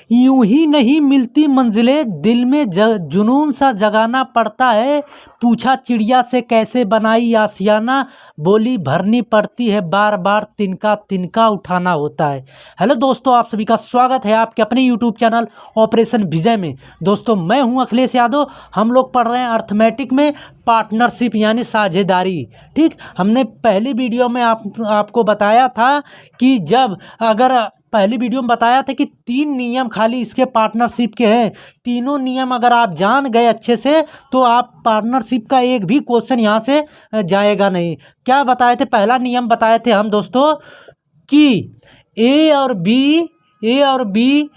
यूं ही नहीं मिलती मंजिलें, दिल में जुनून सा जगाना पड़ता है। पूछा चिड़िया से कैसे बनाई आशियाना, बोली भरनी पड़ती है बार बार, तिनका तिनका उठाना होता है। हेलो दोस्तों, आप सभी का स्वागत है आपके अपने यूट्यूब चैनल ऑपरेशन विजय में। दोस्तों मैं हूं अखिलेश यादव। हम लोग पढ़ रहे हैं अर्थमेटिक में पार्टनरशिप यानी साझेदारी। ठीक, हमने पहली वीडियो में आपको बताया था कि पहली वीडियो में बताया था कि 3 नियम खाली इसके पार्टनरशिप के हैं। तीनों नियम अगर आप जान गए अच्छे से तो आप पार्टनरशिप का एक भी क्वेश्चन यहाँ से जाएगा नहीं। क्या बताए थे? पहला नियम बताए थे हम दोस्तों कि ए और बी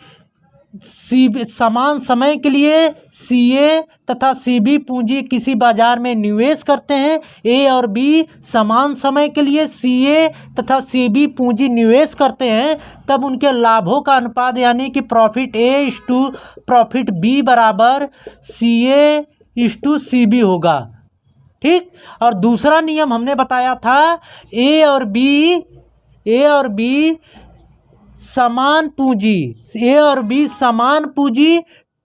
समान समय के लिए सीए तथा सीबी पूंजी किसी बाजार में निवेश करते हैं। ए और बी समान समय के लिए सीए तथा सीबी पूंजी निवेश करते हैं, तब उनके लाभों का अनुपात यानी कि प्रॉफिट ए इस टू प्रॉफिट बी बराबर सीए इस टू सीबी होगा। ठीक, और दूसरा नियम हमने बताया था ए और बी समान पूंजी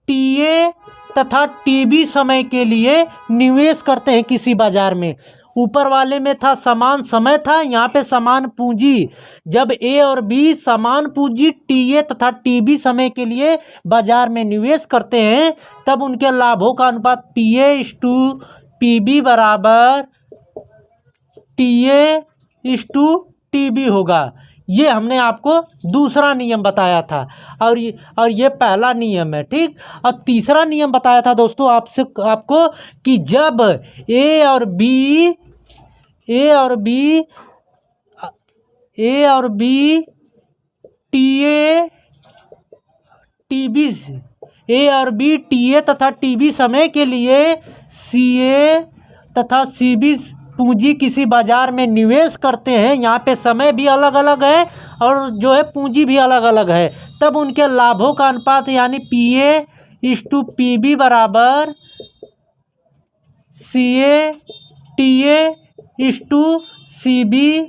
टीए तथा टीबी समय के लिए निवेश करते हैं किसी बाजार में। ऊपर वाले में था समान समय था, यहाँ पे समान पूंजी। जब ए और बी समान पूंजी टीए तथा टीबी समय के लिए बाजार में निवेश करते हैं, तब उनके लाभों का अनुपात पीए इस टू पीबी बराबर टीए इस टू टीबी होगा। ये हमने आपको दूसरा नियम बताया था और ये पहला नियम है। ठीक, और तीसरा नियम बताया था दोस्तों आपको कि जब ए और बी टीए तथा टीबी समय के लिए सीए तथा सीबी पूंजी किसी बाजार में निवेश करते हैं, यहाँ पे समय भी अलग अलग है और जो है पूंजी भी अलग अलग है, तब उनके लाभों का अनुपात यानी पीए इस टू पीबी बराबर सीए टीए इस टू सीबी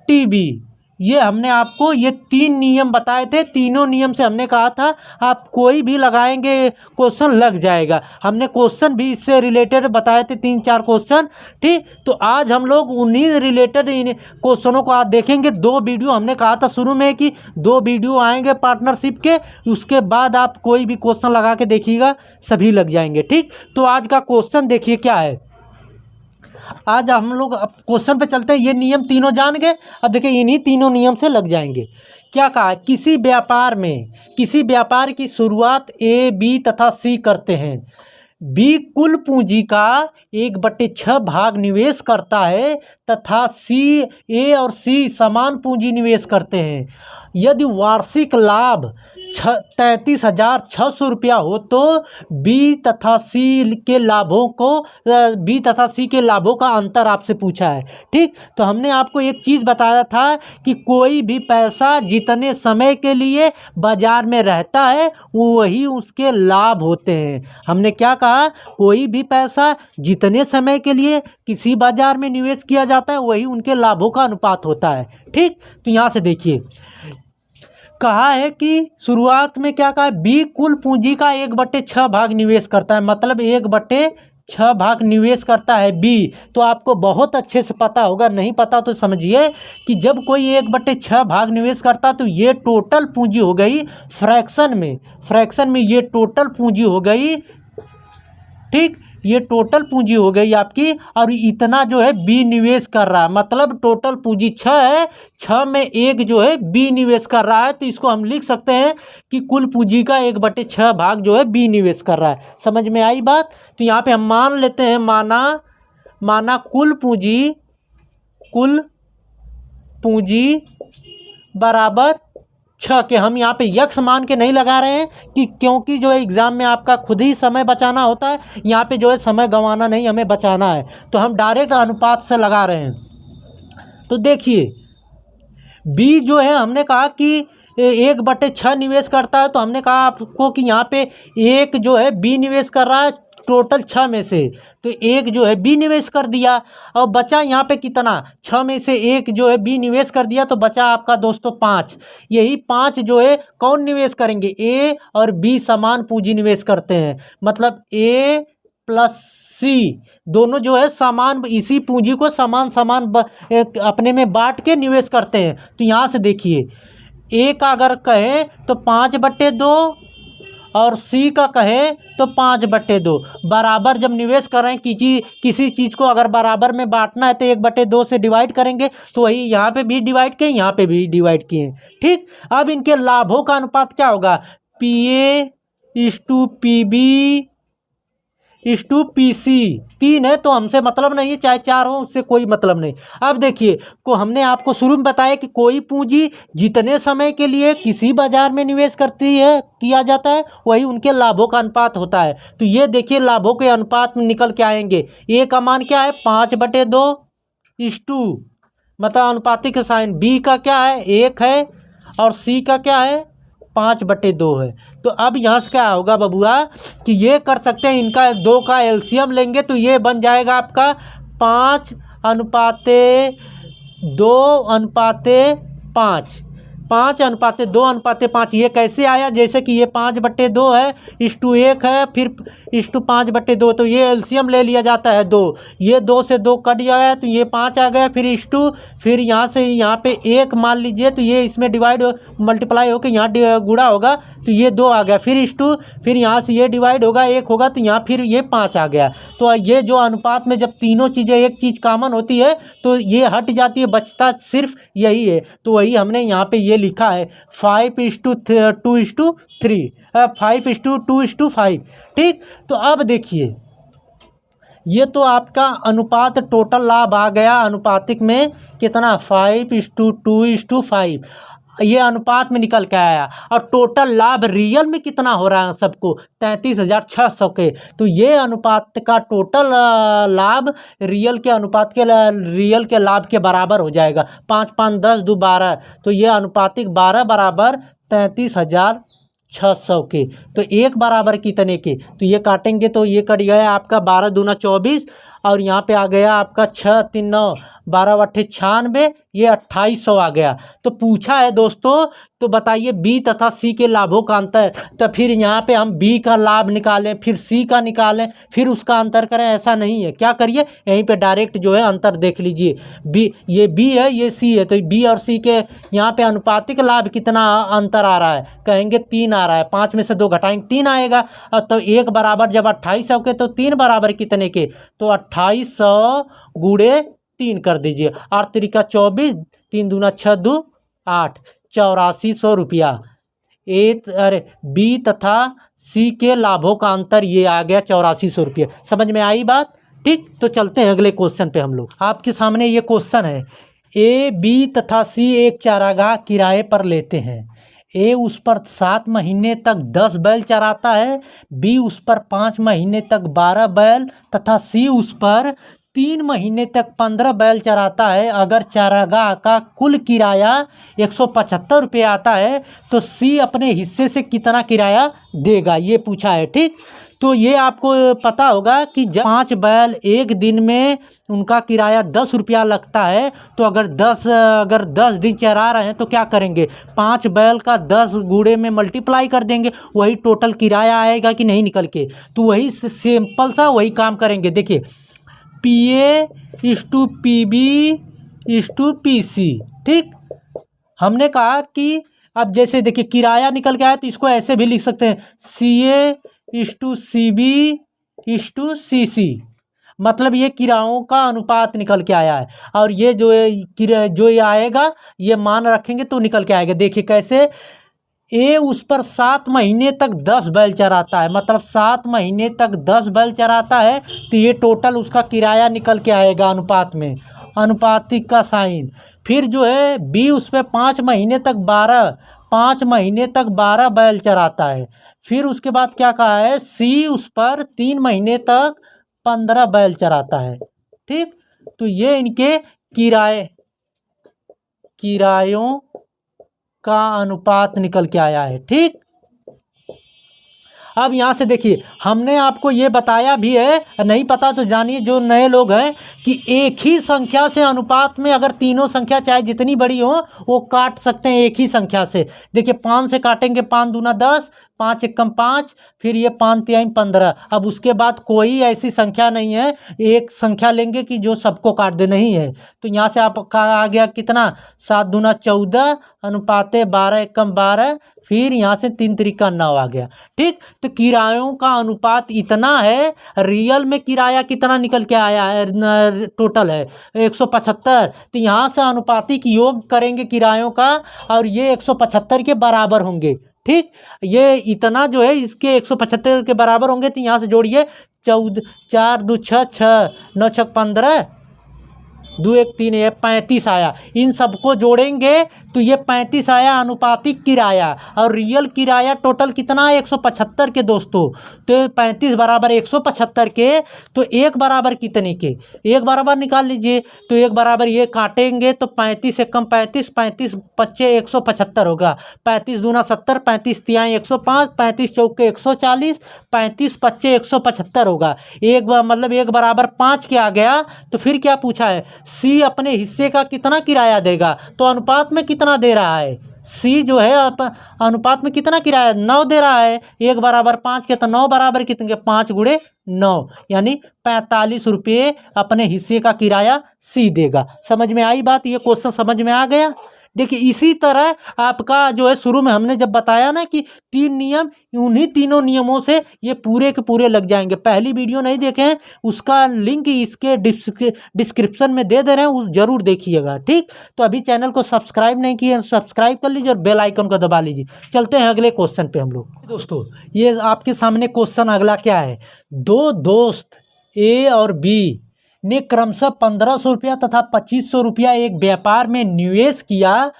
टीबी। ये हमने आपको ये 3 नियम बताए थे। तीनों नियम से हमने कहा था आप कोई भी लगाएंगे क्वेश्चन लग जाएगा। हमने क्वेश्चन भी इससे रिलेटेड बताए थे 3-4 क्वेश्चन। ठीक, तो आज हम लोग उन्हीं रिलेटेड इन क्वेश्चनों को आज देखेंगे। 2 वीडियो हमने कहा था शुरू में कि 2 वीडियो आएंगे पार्टनरशिप के, उसके बाद आप कोई भी क्वेश्चन लगा के देखिएगा, सभी लग जाएंगे। ठीक, तो आज का क्वेश्चन देखिए क्या है। आज हम लोग क्वेश्चन पे चलते हैं। ये नियम तीनों जान गए, अब देखिए इन्हीं तीनों नियम से लग जाएंगे। क्या कहा? किसी व्यापार की शुरुआत ए बी तथा सी करते हैं। बी कुल पूंजी का 1/6 भाग निवेश करता है तथा ए और सी समान पूंजी निवेश करते हैं। यदि वार्षिक लाभ 33,600 रुपया हो तो बी तथा सी के लाभों का अंतर आपसे पूछा है। ठीक, तो हमने आपको एक चीज़ बताया था कि कोई भी पैसा जितने समय के लिए बाजार में रहता है वही उसके लाभ होते हैं। हमने क्या कहा? कोई भी पैसा जितने समय के लिए किसी बाजार में निवेश किया जाता है वही उनके लाभों का अनुपात होता है। ठीक, तो यहाँ से देखिए कहा है कि शुरुआत में क्या कहा है? बी कुल पूंजी का 1/6 भाग निवेश करता है, मतलब 1/6 भाग निवेश करता है बी। तो आपको बहुत अच्छे से पता होगा, नहीं पता तो समझिए कि जब कोई 1/6 भाग निवेश करता तो ये टोटल पूंजी हो गई फ्रैक्शन में ये टोटल पूंजी हो गई। ठीक, ये टोटल पूंजी हो गई आपकी, और इतना जो है बी निवेश कर रहा है, मतलब टोटल पूंजी 6 है, 6 में 1 जो है बी निवेश कर रहा है। तो इसको हम लिख सकते हैं कि कुल पूंजी का 1/6 भाग जो है बी निवेश कर रहा है। समझ में आई बात? तो यहाँ पे हम मान लेते हैं, माना कुल पूंजी बराबर 6 के। हम यहाँ पे यक्स मान के नहीं लगा रहे हैं कि क्योंकि जो है एग्ज़ाम में आपका खुद ही समय बचाना होता है, यहाँ पे जो है समय गंवाना नहीं, हमें बचाना है, तो हम डायरेक्ट अनुपात से लगा रहे हैं। तो देखिए बी जो है हमने कहा कि 1/6 निवेश करता है, तो हमने कहा आपको कि यहाँ पे 1 जो है बी निवेश कर रहा है, टोटल 6 में से, तो एक जो है बी निवेश कर दिया और बचा यहाँ पे कितना, 6 में से एक जो है बी निवेश कर दिया तो बचा आपका दोस्तों 5। यही 5 जो है कौन निवेश करेंगे, ए और बी समान पूंजी निवेश करते हैं, मतलब ए प्लस सी दोनों जो है समान, इसी पूंजी को समान समान अपने में बांट के निवेश करते हैं। तो यहाँ से देखिए ए का अगर कहे तो 5/2 और सी का कहे तो 5/2, बराबर जब निवेश करें किसी चीज़ को अगर बराबर में बांटना है तो 1/2 से डिवाइड करेंगे, तो वही यहाँ पे भी डिवाइड किए, यहाँ पे भी डिवाइड किए। ठीक, अब इनके लाभों का अनुपात क्या होगा, PA/PB/PC। 3 है तो हमसे मतलब नहीं है, चाहे 4 हो उससे कोई मतलब नहीं। अब देखिए को हमने आपको शुरू में बताया कि कोई पूंजी जितने समय के लिए किसी बाजार में निवेश करती है किया जाता है वही उनके लाभों का अनुपात होता है। तो ये देखिए लाभों के अनुपात में निकल के आएंगे, ए का मान क्या है 5/2 मतलब अनुपातिक साइन, बी का क्या है 1 है और सी का क्या है 5/2 है। तो अब यहाँ से क्या होगा बबुआ कि ये कर सकते हैं, इनका 2 का एलसीएम लेंगे तो ये बन जाएगा आपका 5/2:5, 5/2:5। ये कैसे आया, जैसे कि ये 5/2 है, 1 है, फिर 5/2, तो ये एलसीएम ले लिया जाता है 2, ये 2 से 2 कट गया तो ये 5 आ गया, फिर यहाँ से यहाँ पे 1 मान लीजिए तो ये इसमें डिवाइड मल्टीप्लाई होकर यहाँ गुणा होगा तो ये 2 आ गया, फिर यहाँ से ये डिवाइड होगा 1 होगा तो यहाँ फिर ये 5 आ गया। तो ये जो अनुपात में जब तीनों चीज़ें एक चीज़ कॉमन होती है तो ये हट जाती है, बचता सिर्फ यही है। तो वही हमने यहाँ पे ये लिखा है 5:2:3, 5:2:5। ठीक, तो अब देखिए ये तो आपका अनुपात टोटल लाभ आ गया अनुपातिक में कितना 5:2:5, ये अनुपात में निकल के आया। और टोटल लाभ रियल में कितना हो रहा है सबको 33,600 के। तो ये अनुपात का टोटल लाभ रियल के अनुपात के रियल के लाभ के बराबर हो जाएगा। 5 5 10 2 12, तो ये अनुपातिक 12 बराबर 33,600 के। तो 1 बराबर कितने के, तो ये काटेंगे तो ये कट गया आपका 12 दूना 24 और यहाँ पे आ गया आपका 6 3 9 12 96, ये 2800 आ गया। तो पूछा है दोस्तों, तो बताइए बी तथा सी के लाभों का अंतर। तो फिर यहाँ पे हम बी का लाभ निकालें, फिर सी का निकालें, फिर उसका अंतर करें, ऐसा नहीं है। क्या करिए यहीं पे डायरेक्ट जो है अंतर देख लीजिए, ये बी है ये सी है, तो बी और सी के यहाँ पे अनुपातिक लाभ कितना अंतर आ रहा है, कहेंगे 3 आ रहा है, 5 में से 2 घटाएंगे 3 आएगा। तो 1 बराबर जब 2800 के तो 3 बराबर कितने के, तो 2800 गुणे 3 कर दीजिए, 8 3 24, 3 दूना 6 2 8, 8400 रुपया। अरे बी तथा सी के लाभों का अंतर ये आ गया 8400 रुपये। समझ में आई बात। ठीक, तो चलते हैं अगले क्वेश्चन पे हम लोग। आपके सामने ये क्वेश्चन है, ए बी तथा सी एक चारागाह किराए पर लेते हैं। ए उस पर 7 महीने तक 10 बैल चराता है, बी उस पर 5 महीने तक 12 बैल तथा सी उस पर 3 महीने तक 15 बैल चराता है। अगर चारागाह का कुल किराया 175 रुपये आता है तो सी अपने हिस्से से कितना किराया देगा, ये पूछा है। ठीक, तो ये आपको पता होगा कि जब 5 बैल एक दिन में उनका किराया 10 रुपया लगता है, तो अगर 10 दिन चरा रहे हैं तो क्या करेंगे, 5 बैल का 10 गुणे में मल्टीप्लाई कर देंगे, वही टोटल किराया आएगा कि नहीं निकल के। तो वही सिंपल सा वही काम करेंगे। देखिए PA/PB/PC। ठीक, हमने कहा कि अब जैसे देखिए किराया निकल के आया तो इसको ऐसे भी लिख सकते हैं CA/CB/CC, मतलब ये किरायों का अनुपात निकल के आया है। और ये जो ये आएगा ये मान रखेंगे तो निकल के आएगा। देखिए कैसे, ए उस पर 7 महीने तक 10 बैल चराता है, मतलब 7 महीने तक 10 बैल चराता है, तो ये टोटल उसका किराया निकल के आएगा अनुपात में, अनुपातिक का साइन। फिर जो है बी उस पर 5 महीने तक 12 बैल चराता है। फिर उसके बाद क्या कहा है, सी उस पर 3 महीने तक 15 बैल चराता है। ठीक, तो ये इनके किरायों का अनुपात निकल के आया है। ठीक, अब यहाँ से देखिए, हमने आपको ये बताया भी है, नहीं पता तो जानिए जो नए लोग हैं, कि एक ही संख्या से अनुपात में अगर तीनों संख्या चाहे जितनी बड़ी हो वो काट सकते हैं एक ही संख्या से। देखिए 5 से काटेंगे, 5 दूना 10, 5 एकम 5, फिर ये 5 तिहाई 15। अब उसके बाद कोई ऐसी संख्या नहीं है, एक संख्या लेंगे कि जो सबको काट दे, नहीं है। तो यहाँ से आपका आ गया कितना, 7 दूना 14 अनुपाते 12 एकम 12, फिर यहाँ से 3 तिरिका 9 आ गया। ठीक, तो किरायों का अनुपात इतना है। रियल में किराया कितना निकल के आया है, टोटल है 175। तो यहाँ से अनुपातिक योग करेंगे किरायों का और ये 175 के बराबर होंगे। ठीक, ये इतना जो है इसके 175 के बराबर होंगे। तो यहाँ से जोड़िए, 14, 4 2 6, 6 9 6 15, 2 1 3, ये 35 आया। इन सबको जोड़ेंगे तो ये 35 आया अनुपातिक किराया। और रियल किराया टोटल कितना है, 175 के दोस्तों। तो 35 बराबर 175 के, तो एक बराबर कितने के, एक बराबर निकाल लीजिए। तो एक बराबर ये काटेंगे तो 35 से कम 35, 35 पच्चे 175 होगा। 35 दूना 70, 35 तिहाई 105, 35 चौके 140, 35 पच्चे 175 होगा। एक मतलब एक बराबर 5 के आ गया। तो फिर क्या पूछा है, सी अपने हिस्से का कितना किराया देगा। तो अनुपात में कितना दे रहा है, सी जो है अनुपात में कितना किराया, 9 दे रहा है। एक बराबर 5 के, तो 9 बराबर कितने के, 5 गुणे 9, यानी 45 रुपये अपने हिस्से का किराया सी देगा। समझ में आई बात, ये क्वेश्चन समझ में आ गया। देखिए इसी तरह आपका जो है, शुरू में हमने जब बताया ना कि 3 नियम, उन्हीं तीनों नियमों से ये पूरे के पूरे लग जाएंगे। पहली वीडियो नहीं देखे हैं, उसका लिंक इसके डिस्क्रिप्शन में दे रहे हैं, वो जरूर देखिएगा। ठीक, तो अभी चैनल को सब्सक्राइब नहीं किए, सब्सक्राइब कर लीजिए और बेल आइकन को दबा लीजिए। चलते हैं अगले क्वेश्चन पे हम लोग। दोस्तों ये आपके सामने क्वेश्चन अगला क्या है, दो दोस्त ए और बी ने क्रमशः 1500 रुपया तथा 2500 रुपया एक व्यापार में निवेश किया।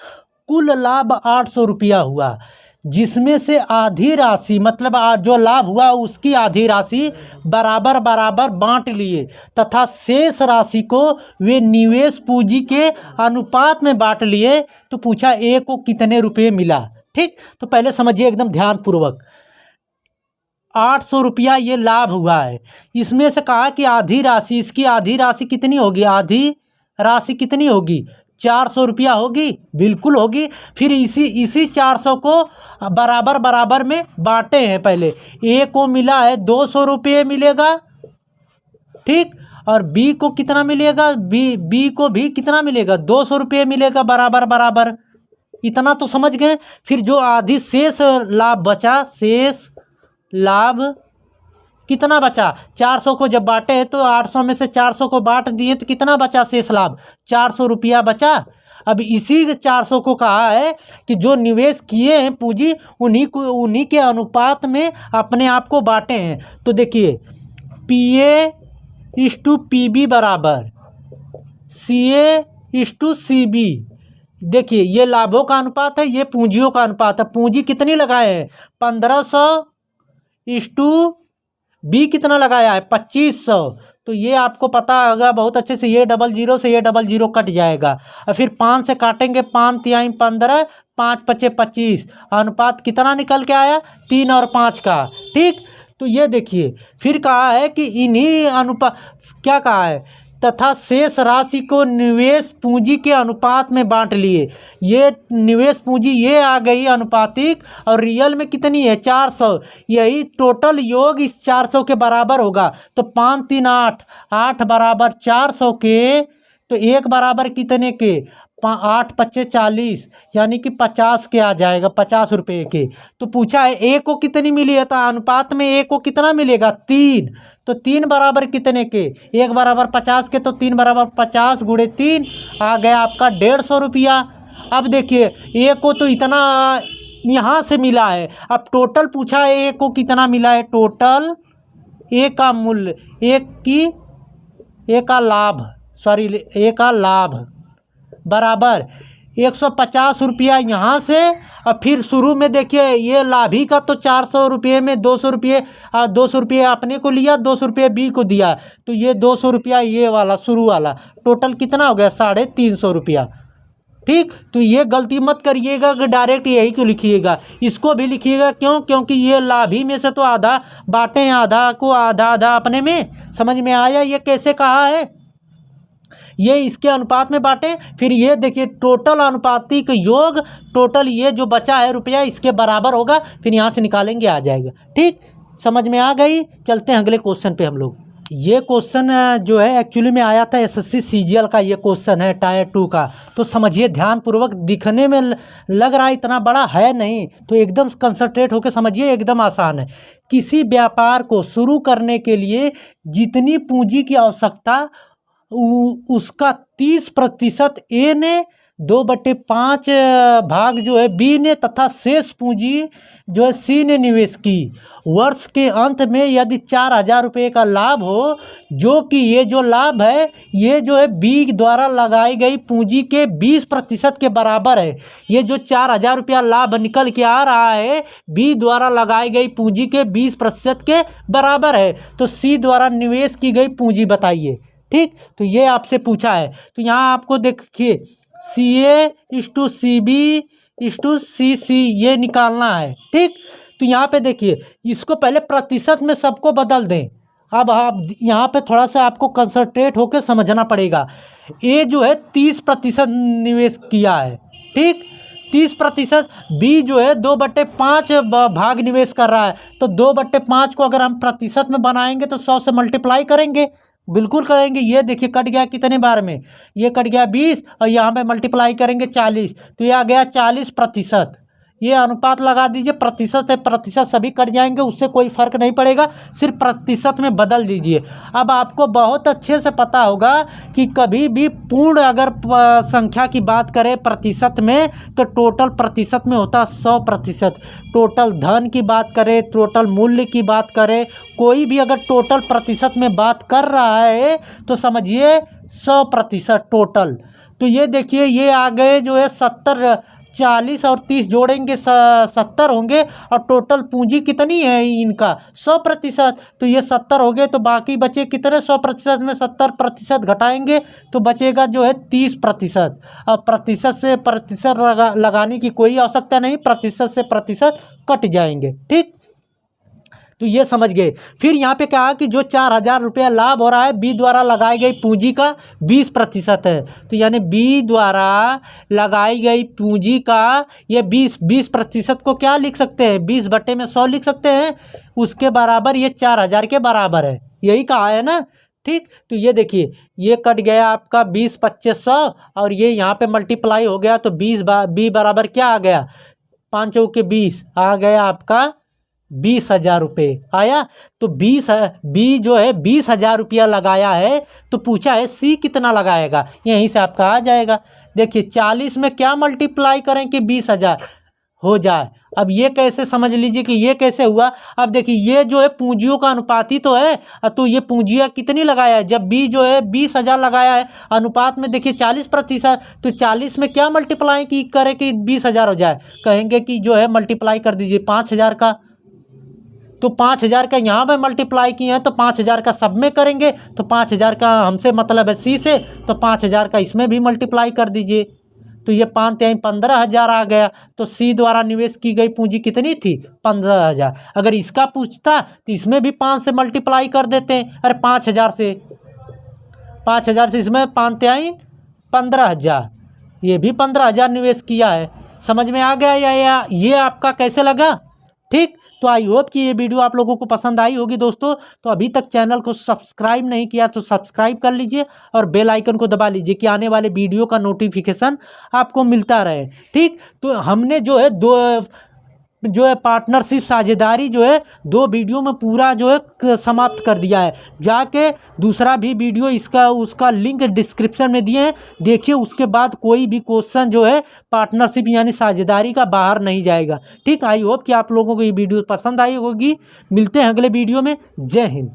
कुल लाभ 800 रुपया हुआ, जिसमें से आधी राशि, मतलब जो लाभ हुआ उसकी आधी राशि बराबर बराबर बांट लिए तथा शेष राशि को वे निवेश पूंजी के अनुपात में बांट लिए। तो पूछा ए को कितने रुपये मिला। ठीक, तो पहले समझिए एकदम ध्यानपूर्वक। 800 रुपया ये लाभ हुआ है, इसमें से कहा कि आधी राशि, इसकी आधी राशि कितनी होगी, आधी राशि कितनी होगी, 400 रुपया होगी, बिल्कुल होगी। फिर इसी 400 को बराबर बराबर में बांटे हैं। पहले ए को मिला है 200 रुपये मिलेगा, ठीक, और बी को कितना मिलेगा, बी को भी कितना मिलेगा, 200 रुपये मिलेगा, बराबर बराबर। इतना तो समझ गए। फिर जो आधी शेष लाभ बचा, शेष लाभ कितना बचा, 400 को जब बांटे तो 800 में से 400 को बांट दिए तो कितना बचा शेष लाभ, 400 रुपया बचा। अब इसी 400 को कहा है कि जो निवेश किए हैं पूंजी, उन्हीं के अनुपात में अपने आप को बांटे हैं। तो देखिए PA/PB बराबर CA/CB। देखिए ये लाभों का अनुपात है, ये पूंजियों का अनुपात है। पूंजी कितनी लगाए हैं, 1500 इष्टू बी कितना लगाया है, 2500। तो ये आपको पता होगा बहुत अच्छे से, ये 00 से ये 00 कट जाएगा। और फिर 5 से काटेंगे, 5 तिहाई 15, 5 पचे 25, अनुपात कितना निकल के आया, 3 और 5 का। ठीक, तो ये देखिए फिर कहा है कि इन्हीं अनुपात, क्या कहा है, तथा शेष राशि को निवेश पूंजी के अनुपात में बांट लिए। ये निवेश पूंजी ये आ गई अनुपातिक, और रियल में कितनी है, 400। यही टोटल योग इस 400 के बराबर होगा। तो 5 3 8, 8 बराबर 400 के, तो एक बराबर कितने के, 8 पच्चे 40, यानी कि 50 के आ जाएगा, 50 रुपये के। तो पूछा है ए को कितनी मिली है, तो अनुपात में ए को कितना मिलेगा, 3। तो 3 बराबर कितने के, एक बराबर 50 के, तो 3 बराबर 50 गुणे 3 आ गया आपका 150 रुपया। अब देखिए ए को तो इतना यहाँ से मिला है, अब टोटल पूछा है ए को कितना मिला है, टोटल ए का मूल्य, ए का लाभ, सॉरी ए का लाभ बराबर 150 रुपया यहाँ से। और फिर शुरू में देखिए ये लाभी का तो 400 रुपये में 200 रुपये, 200 रुपये अपने को लिया, 200 रुपये बी को दिया, तो ये 200 रुपया ये वाला शुरू वाला, टोटल कितना हो गया, 350 रुपया। ठीक। तो ये गलती मत करिएगा कि डायरेक्ट यही क्यों लिखिएगा, इसको भी लिखिएगा। क्यों? क्योंकि ये लाभ ही में से तो आधा बांटें, आधा को आधा आधा अपने में। समझ में आया ये कैसे कहा है? ये इसके अनुपात में बांटे। फिर ये देखिए टोटल अनुपातिक योग, टोटल ये जो बचा है रुपया इसके बराबर होगा। फिर यहाँ से निकालेंगे, आ जाएगा। ठीक, समझ में आ गई। चलते हैं अगले क्वेश्चन पे हम लोग। ये क्वेश्चन जो है एक्चुअली में आया था एसएससी सीजीएल का, ये क्वेश्चन है टायर 2 का। तो समझिए ध्यानपूर्वक, दिखने में लग रहा है इतना बड़ा है नहीं, तो एकदम कंसंट्रेट होकर समझिए, एकदम आसान है। किसी व्यापार को शुरू करने के लिए जितनी पूंजी की आवश्यकता उसका 30% ए ने, 2/5 भाग जो है बी ने, तथा शेष पूंजी जो है सी ने निवेश की। वर्ष के अंत में यदि 4,000 रुपये का लाभ हो, जो कि ये जो लाभ है ये जो है बी द्वारा लगाई गई पूंजी के 20% के बराबर है। ये जो 4,000 रुपया लाभ निकल के आ रहा है बी द्वारा लगाई गई पूंजी के 20% के बराबर है। तो सी द्वारा निवेश की गई पूंजी बताइए। ठीक, तो ये आपसे पूछा है। तो यहाँ आपको देखिए CA/CB/CC ये निकालना है। ठीक, तो यहाँ पे देखिए इसको पहले प्रतिशत में सबको बदल दें। अब आप यहाँ पे थोड़ा सा आपको कंसंट्रेट होकर समझना पड़ेगा। ए जो है 30% निवेश किया है। ठीक, 30%। बी जो है 2/5 भाग निवेश कर रहा है। तो 2/5 को अगर हम प्रतिशत में बनाएंगे तो 100 से मल्टीप्लाई करेंगे, बिल्कुल करेंगे। ये देखिए कट गया कितने बार में, ये कट गया 20 और यहाँ पे मल्टीप्लाई करेंगे 40, तो ये आ गया 40%। ये अनुपात लगा दीजिए, प्रतिशत है, प्रतिशत सभी कट जाएंगे, उससे कोई फर्क नहीं पड़ेगा, सिर्फ प्रतिशत में बदल दीजिए। अब आपको बहुत अच्छे से पता होगा कि कभी भी पूर्ण अगर संख्या की बात करें प्रतिशत में तो टोटल प्रतिशत में होता है 100%। टोटल धन की बात करें, टोटल मूल्य की बात करें, कोई भी अगर टोटल प्रतिशत में बात कर रहा है तो समझिए 100% टोटल। तो ये देखिए ये आ गए जो है 70, 40 और 30 जोड़ेंगे 70 होंगे, और टोटल पूंजी कितनी है इनका 100%। तो ये 70 हो गए, तो बाकी बचे कितने, 100% में 70% घटाएंगे तो बचेगा जो है 30%। अब प्रतिशत से प्रतिशत लगाने की कोई आवश्यकता नहीं, प्रतिशत से प्रतिशत कट जाएंगे। ठीक, तो ये समझ गए। फिर यहाँ पे कहा कि जो 4,000 रुपया लाभ हो रहा है बी द्वारा लगाई गई पूंजी का 20% है। तो यानी बी द्वारा लगाई गई पूंजी का ये 20% को क्या लिख सकते हैं, 20/100 लिख सकते हैं, उसके बराबर ये 4,000 के बराबर है, यही कहा है ना। ठीक, तो ये देखिए ये कट गया आपका 20/2500 और ये यहाँ पे मल्टीप्लाई हो गया, तो बी बराबर क्या आ गया, 5 चौके 20 आ गया आपका 20,000 रुपये आया। तो बी जो है 20,000 रुपया लगाया है, तो पूछा है सी कितना लगाएगा, यहीं से आपका आ जाएगा। देखिए 40 में क्या मल्टीप्लाई करें कि 20,000 हो जाए। अब ये कैसे समझ लीजिए कि ये कैसे हुआ। अब देखिए ये जो है पूंजियों का अनुपात ही तो है, तो ये पूंजियाँ कितनी लगाया है, जब बी जो है 20,000 लगाया है, अनुपात में देखिए 40%, तो 40 में क्या मल्टीप्लाई की करें कि 20,000 हो जाए, कहेंगे कि जो है मल्टीप्लाई कर दीजिए 5,000 का। तो 5,000 का यहाँ पे मल्टीप्लाई किए हैं, तो 5,000 का सब में करेंगे, तो 5,000 का हमसे मतलब है सी से, तो 5,000 का इसमें भी मल्टीप्लाई कर दीजिए। तो ये 15,000 आ गया। तो सी द्वारा निवेश की गई पूंजी कितनी थी, 15,000। अगर इसका पूछता तो इसमें भी 5 से मल्टीप्लाई कर देते हैं, अरे 5,000 से, 5,000 से इसमें 15,000, ये भी 15,000 निवेश किया है। समझ में आ गया या ये आपका कैसे लगा। ठीक, तो आई होप कि ये वीडियो आप लोगों को पसंद आई होगी दोस्तों। तो अभी तक चैनल को सब्सक्राइब नहीं किया तो सब्सक्राइब कर लीजिए और बेल आइकन को दबा लीजिए कि आने वाले वीडियो का नोटिफिकेशन आपको मिलता रहे। ठीक, तो हमने जो है पार्टनरशिप साझेदारी जो है 2 वीडियो में पूरा जो है समाप्त कर दिया है। जाके दूसरा भी वीडियो उसका लिंक डिस्क्रिप्शन में दिए हैं, देखिए। उसके बाद कोई भी क्वेश्चन जो है पार्टनरशिप यानी साझेदारी का बाहर नहीं जाएगा। ठीक, आई होप कि आप लोगों को ये वीडियो पसंद आई होगी। मिलते हैं अगले वीडियो में। जय हिंद।